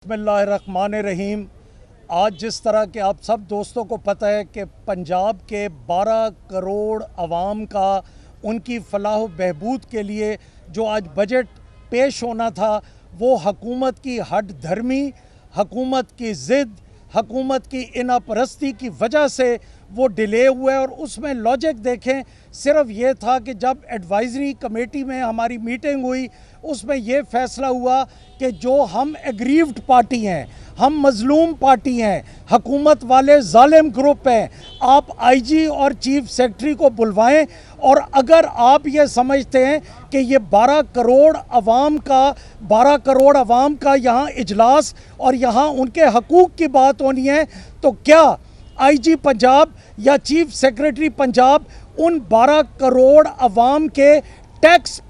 बिस्मिल्लाहिर्रहमानिर्रहीम। आज जिस तरह के आप सब दोस्तों को पता है कि पंजाब के 12 करोड़ आवाम का उनकी फलाह बहबूद के लिए जो आज बजट पेश होना था वो हुकूमत की हट धर्मी, हुकूमत की ज़िद, हुकूमत की इनापरस्ती की वजह से वो डिले हुए। और उसमें लॉजिक देखें, सिर्फ ये था कि जब एडवाइज़री कमेटी में हमारी मीटिंग हुई उसमें ये फ़ैसला हुआ कि जो हम एग्रीव्ड पार्टी हैं, हम मज़लूम पार्टी हैं, हुकूमत वाले जालिम ग्रुप हैं, आप आईजी और चीफ सेक्रेटरी को बुलवाएं। और अगर आप ये समझते हैं कि ये 12 करोड़ आवाम का यहाँ इजलास और यहाँ उनके हकूक़ की बात होनी है, तो क्या आईजी पंजाब या चीफ सेक्रेटरी पंजाब उन 12 करोड़ आवाम के टैक्स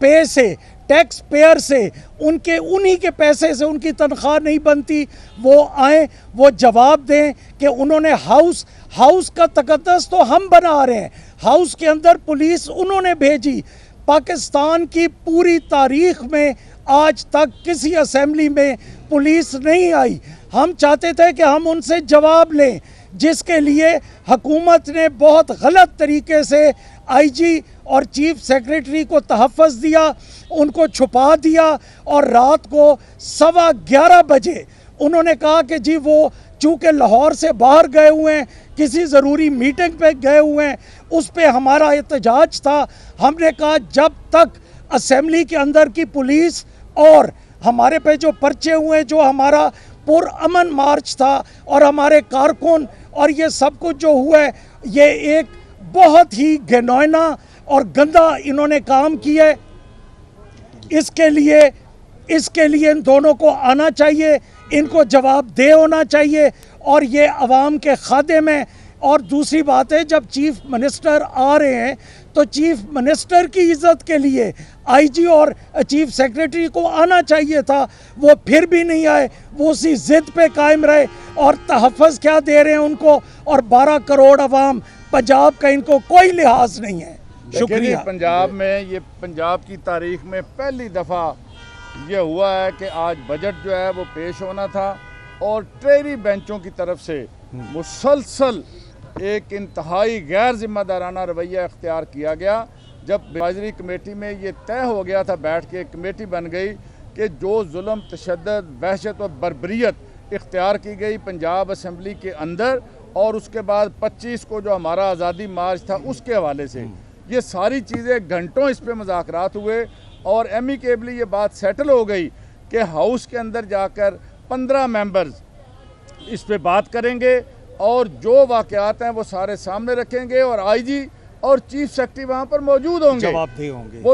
पेयर से उनके उन्हीं के पैसे से उनकी तनख्वाह नहीं बनती? वो आए, वो जवाब दें कि उन्होंने हाउस का तकद्दस तो हम बना रहे हैं, हाउस के अंदर पुलिस उन्होंने भेजी। पाकिस्तान की पूरी तारीख में आज तक किसी असेंबली में पुलिस नहीं आई। हम चाहते थे कि हम उनसे जवाब लें, जिसके लिए हुकूमत ने बहुत गलत तरीके से आईजी और चीफ सेक्रेटरी को तहफ़्फ़ुज़ दिया, उनको छुपा दिया। और रात को 11:15 बजे उन्होंने कहा कि जी वो चूँकि लाहौर से बाहर गए हुए हैं, किसी ज़रूरी मीटिंग पे गए हुए हैं, उस पे हमारा एहतजाज था। हमने कहा जब तक असेंबली के अंदर की पुलिस और हमारे पे जो पर्चे हुए, जो हमारा पुरअमन मार्च था और हमारे कारकुन और ये सब कुछ जो हुआ है, ये एक बहुत ही घिनौना और गंदा इन्होंने काम किया है। इसके लिए इन दोनों को आना चाहिए, इनको जवाबदेह होना चाहिए और ये अवाम के खादे में। और दूसरी बात है, जब चीफ मिनिस्टर आ रहे हैं तो चीफ मिनिस्टर की इज़्ज़त के लिए आईजी और चीफ सेक्रेटरी को आना चाहिए था। वो फिर भी नहीं आए, वो उसी ज़िद पे कायम रहे और तहफ़्फ़ुज़ क्या दे रहे हैं उनको। और 12 करोड़ अवाम पंजाब का इनको कोई लिहाज नहीं है। शुक्रिया। पंजाब में ये पंजाब की तारीख में पहली दफ़ा ये हुआ है कि आज बजट जो है वो पेश होना था और ट्रेरी बेंचों की तरफ से मुसलसल एक इंतहाई गैर जिम्मेदाराना रवैया इख्तियार किया गया। जब एडवाइजरी कमेटी में ये तय हो गया था, बैठ के एक कमेटी बन गई कि जो जुल्म, तशद्दुद, वहशत और बर्बरियत इख्तियार की गई पंजाब असम्बली के अंदर और उसके बाद 25 को जो हमारा आज़ादी मार्च था उसके हवाले से, ये सारी चीज़ें घंटों इस पर मुज़ाकरात हुए और एमिकेबली ये बात सेटल हो गई कि हाउस के अंदर जाकर 15 मेंबर्स इस पर बात करेंगे और जो वाक़यात हैं वो सारे सामने रखेंगे और आईजी और चीफ सेक्रेटरी वहाँ पर मौजूद होंगे,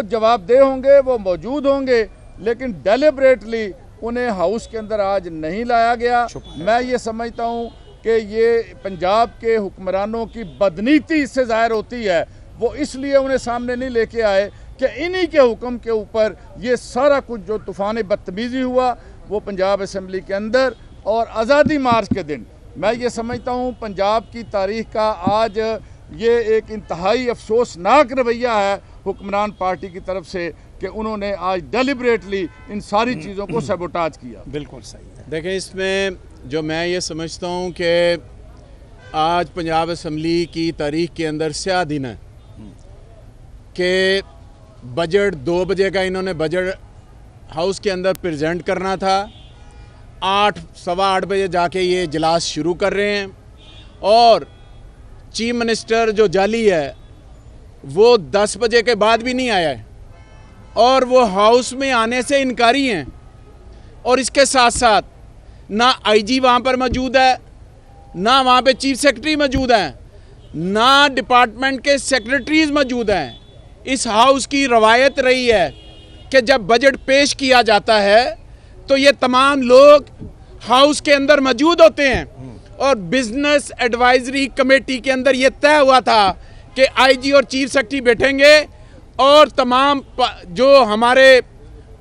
जवाबदेह होंगे, वो मौजूद होंगे। लेकिन डेलिबरेटली उन्हें हाउस के अंदर आज नहीं लाया गया। मैं ये समझता हूँ कि ये पंजाब के हुक्मरानों की बदनीति इससे ज़ाहिर होती है। वो इसलिए उन्हें सामने नहीं लेके आए कि इन्हीं के हुक्म के ऊपर ये सारा कुछ जो तूफ़ान बदतमीज़ी हुआ वो पंजाब असम्बली के अंदर और आज़ादी मार्च के दिन, मैं ये समझता हूँ पंजाब की तारीख़ का आज ये एक इंतहाई अफसोसनाक रवैया है हुक्मरान पार्टी की तरफ से कि उन्होंने आज डेलिबरेटली इन सारी चीज़ों को सबोटाज किया। बिल्कुल सही है। देखें, इसमें जो मैं ये समझता हूँ कि आज पंजाब असम्बली की तारीख़ के अंदर स्याह दिन है कि बजट 2 बजे का इन्होंने बजट हाउस के अंदर प्रेजेंट करना था। 8-8:15 बजे जाके ये इजलास शुरू कर रहे हैं और चीफ मिनिस्टर जो जाली है वो 10 बजे के बाद भी नहीं आया है और वो हाउस में आने से इनकारी हैं। और इसके साथ साथ ना आईजी वहाँ पर मौजूद है, ना वहाँ पे चीफ सेक्रेटरी मौजूद हैं, ना डिपार्टमेंट के सेक्रेटरीज मौजूद हैं। इस हाउस की रवायत रही है कि जब बजट पेश किया जाता है तो ये तमाम लोग हाउस के अंदर मौजूद होते हैं। और बिजनेस एडवाइजरी कमेटी के अंदर ये तय हुआ था कि आईजी और चीफ सेक्रेटरी बैठेंगे और तमाम जो हमारे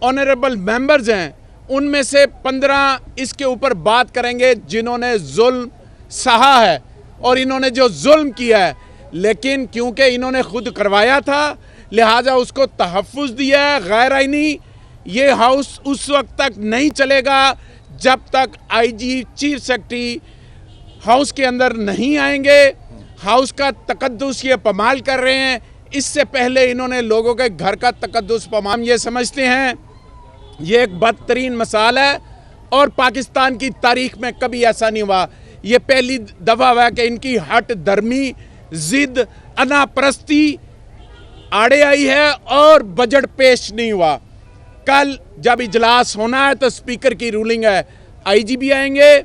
ऑनरेबल मेंबर्स हैं उनमें से 15 इसके ऊपर बात करेंगे जिन्होंने जुल्म सहा है और इन्होंने जो जुल्म किया है। लेकिन क्योंकि इन्होंने खुद करवाया था लिहाजा उसको तहफ़्फ़ुज़ दिया है गैर आईनी। ये हाउस उस वक्त तक नहीं चलेगा जब तक आईजी चीफ सेक्रेटरी हाउस के अंदर नहीं आएंगे, हाउस का तकद्दुस ये पमाल कर रहे हैं। इससे पहले इन्होंने लोगों के घर का तकद्दुस पमाल, ये समझते हैं ये एक बदतरीन मिसाल है और पाकिस्तान की तारीख में कभी ऐसा नहीं हुआ। ये पहली दफा हुआ कि इनकी हट धर्मी जिद अनापरस्ती आड़े आई है और बजट पेश नहीं हुआ। कल जब इजलास होना है तो स्पीकर की रूलिंग है, आईजी भी आएंगे,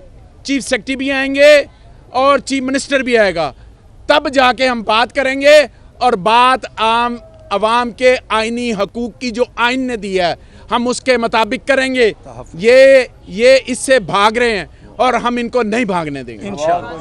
चीफ सेक्रेटरी भी आएंगे और चीफ मिनिस्टर भी आएगा, तब जाके हम बात करेंगे और बात आम अवाम के आईनी हकूक की जो आइन ने दी है हम उसके मुताबिक करेंगे। ये इससे भाग रहे हैं और हम इनको नहीं भागने देंगे इंशाअल्लाह।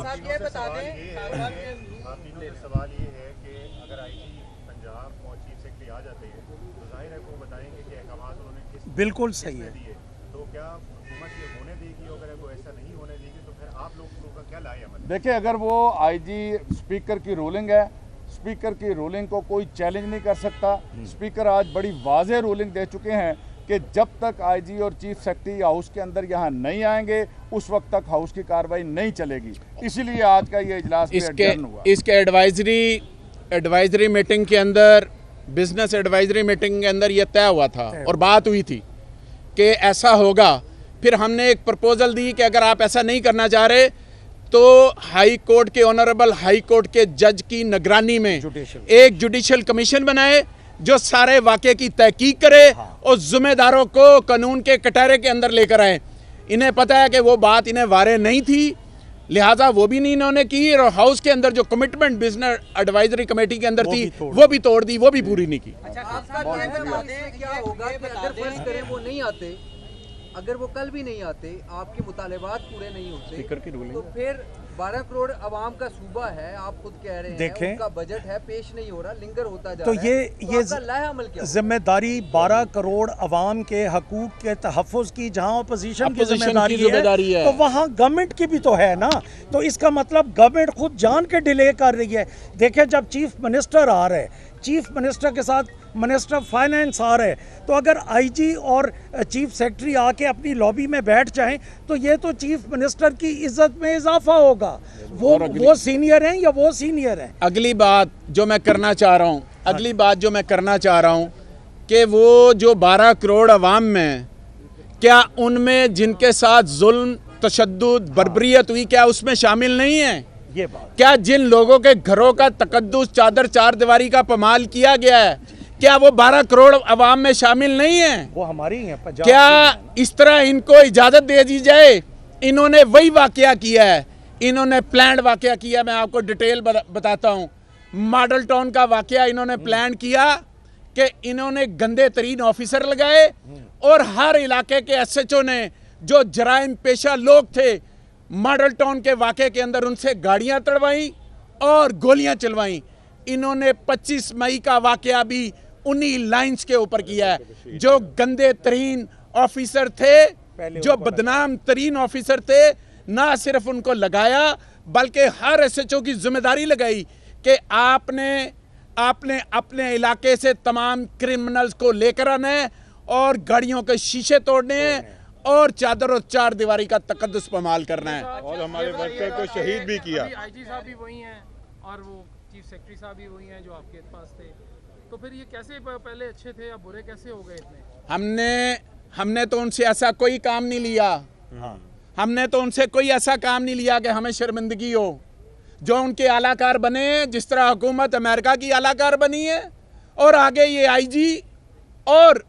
सवाल ये है कि अगर आईजी पंजाब और चीफ सेक्रेटरी आ जाते हैं तो जाहिर है वो बताएंगे कि अहकामात उन्होंने किस बिल्कुल सही है। दिए, तो क्या हुकूमत ये होने देगी? अगर वो ऐसा नहीं होने देगी तो फिर आप लोगों का क्या लाए अमल? देखिए, अगर वो आईजी स्पीकर की रूलिंग है, स्पीकर की रूलिंग को कोई चैलेंज नहीं कर सकता। स्पीकर आज बड़ी वाज़ेह रूलिंग दे चुके हैं कि जब तक आईजी और चीफ सेक्रेटरी हाउस के अंदर यहाँ नहीं आएंगे उस वक्त तक हाउस की कार्रवाई नहीं चलेगी। इसीलिए आज का ये इजलास इसके एडवाइजरी मीटिंग के अंदर, बिजनेस एडवाइजरी मीटिंग के अंदर ये तय हुआ था और बात हुई थी कि ऐसा होगा। फिर हमने एक प्रपोजल दी कि अगर आप ऐसा नहीं करना चाह रहे तो हाई कोर्ट के ऑनरेबल हाई कोर्ट के जज की निगरानी में एक जुडिशल कमीशन बनाए जो सारे वाक़े की तहकीक करे और जिम्मेदारों को कानून के कटहरे के अंदर लेकर आए। इन्हें पता है कि वो बात इन्हें वारे नहीं थी, लिहाजा वो भी नहीं इन्होंने की और हाउस के अंदर जो कमिटमेंट बिजनेस एडवाइजरी कमेटी के अंदर थी वो भी तोड़ दी, वो भी पूरी नहीं की। क्या होगा कि अगर फर्ज करें वो नहीं आते, अगर वो कल भी नहीं आते, आपके मुतालेबात पूरे नहीं होते, तो फिर 12 करोड़ आवाम का सूबा है, आप खुद कह रहे हैं उनका बजट है, पेश नहीं हो रहा, लिंगर होता जा रहा है। ये जिम्मेदारी 12 करोड़ आवाम के हकूक के तहफ़्फ़ुज़ की जहाँ अपोजिशन की जिम्मेदारी है तो वहाँ गवर्नमेंट की भी तो है ना। तो इसका मतलब गवर्नमेंट खुद जान के डिले कर रही है। देखिए, जब चीफ मिनिस्टर आ रहे हैं, चीफ मिनिस्टर के साथ मिनिस्टर ऑफ फाइनेंस आ रहे हैं, तो अगर आईजी और चीफ सेक्रेटरी आके अपनी लॉबी में बैठ जाएं तो ये तो चीफ मिनिस्टर की इज्जत में इजाफा होगा। वो सीनियर हैं या वो सीनियर हैं। अगली बात जो मैं करना चाह रहा हूँ कि वो जो 12 करोड़ अवाम में, क्या उनमें जिनके साथ जुल्म, तशद्दुद, बर्बरियत हुई, क्या उसमें शामिल नहीं है? ये बात, क्या जिन लोगों के घरों का तकद्दुस, चादर चार दीवारी का पमाल किया गया है, क्या वो 12 करोड़ अवाम में शामिल नहीं है? वो हमारी हैं। क्या इस तरह इनको इजाजत दे दी जाए? इन्होंने वही वाकया किया है, इन्होंने प्लान वाकया किया। मैं आपको डिटेल बताता हूँ। मॉडल टाउन का वाकया इन्होंने प्लान किया कि इन्होंने गंदे तरीन ऑफिसर लगाए और हर इलाके के SHO ने जो जराइम पेशा लोग थे मॉडल टाउन के वाक़े के अंदर उनसे गाड़ियां तड़वाई और गोलियां चलवाई। इन्होंने 25 मई का वाकया भी उन्हीं लाइंस के ऊपर किया है। जो गंदे तरीन ऑफिसर थे, जो बदनाम तरीन ऑफिसर थे, ना सिर्फ उनको लगाया बल्कि हर SHO की जिम्मेदारी लगाई कि आपने अपने इलाके से तमाम क्रिमिनल्स को लेकर आना है और गाड़ियों के शीशे तोड़ने हैं और चादर और चार दीवारी का तकद्दुस पमाल करना है। और हमारे वर्कर को शहीद भी किया। आईजी साहब भी वही हैं और वो चीफ सेक्रेटरी साहब भी वही हैं जो आपके पास थे, तो फिर ये कैसे पहले अच्छे थे या बुरे कैसे हो गए इतने? हमने तो उनसे ऐसा कोई काम नहीं लिया। हमने तो उनसे कोई ऐसा काम नहीं लिया कि हमें शर्मिंदगी हो। जो उनके आलाकार बने, जिस तरह हुकूमत अमेरिका की आलाकार बनी है और आगे ये आईजी और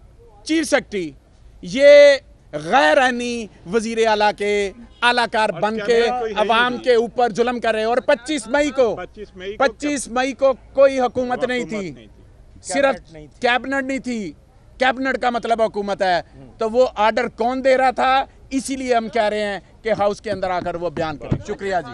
चीफ सेक्रेटरी ये गैर आईनी वजीर आला के आलाकार बन के अवाम के ऊपर जुल्म कर रहे हैं। और 25 मई को कोई हुकूमत नहीं थी, सिर्फ कैबिनेट नहीं थी। कैबिनेट का मतलब हुकूमत है। तो वो ऑर्डर कौन दे रहा था? इसीलिए हम कह रहे हैं कि हाउस के अंदर आकर वो बयान करें। शुक्रिया जी।